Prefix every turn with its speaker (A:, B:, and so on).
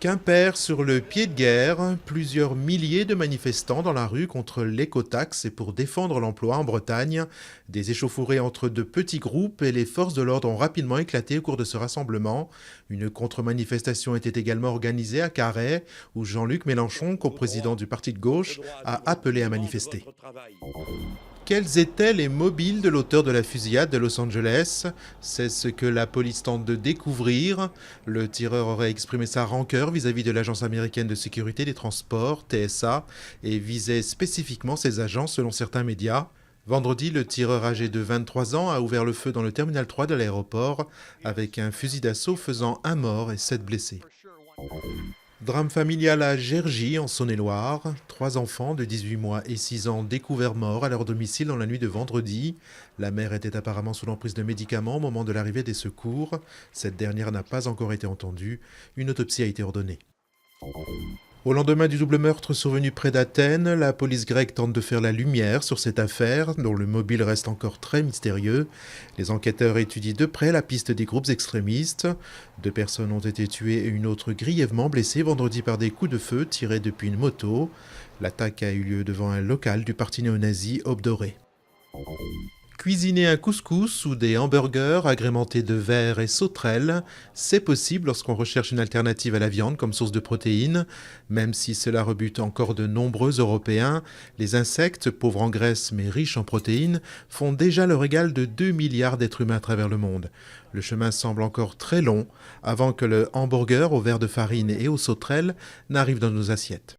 A: Quimper sur le pied de guerre, plusieurs milliers de manifestants dans la rue contre l'écotaxe et pour défendre l'emploi en Bretagne. Des échauffourées entre de petits groupes et les forces de l'ordre ont rapidement éclaté au cours de ce rassemblement. Une contre-manifestation était également organisée à Carhaix, où Jean-Luc Mélenchon, coprésident du parti de gauche, a appelé à manifester. Quels étaient les mobiles de l'auteur de la fusillade de Los Angeles? C'est ce que la police tente de découvrir. Le tireur aurait exprimé sa rancœur vis-à-vis de l'Agence américaine de sécurité des transports, TSA, et visait spécifiquement ses agents selon certains médias. Vendredi, le tireur âgé de 23 ans a ouvert le feu dans le terminal 3 de l'aéroport avec un fusil d'assaut faisant un mort et 7 blessés. Drame familial à Gergy, en Saône-et-Loire. 3 enfants de 18 mois et 6 ans découverts morts à leur domicile dans la nuit de vendredi. La mère était apparemment sous l'emprise de médicaments au moment de l'arrivée des secours. Cette dernière n'a pas encore été entendue. Une autopsie a été ordonnée. Au lendemain du double meurtre survenu près d'Athènes, la police grecque tente de faire la lumière sur cette affaire, dont le mobile reste encore très mystérieux. Les enquêteurs étudient de près la piste des groupes extrémistes. 2 personnes ont été tuées et une autre grièvement blessée vendredi par des coups de feu tirés depuis une moto. L'attaque a eu lieu devant un local du parti néo-nazi Obdoré. Cuisiner un couscous ou des hamburgers agrémentés de verre et sauterelles, c'est possible lorsqu'on recherche une alternative à la viande comme source de protéines. Même si cela rebute encore de nombreux Européens, les insectes, pauvres en graisse mais riches en protéines, font déjà le régal de 2 milliards d'êtres humains à travers le monde. Le chemin semble encore très long avant que le hamburger au verre de farine et aux sauterelles n'arrive dans nos assiettes.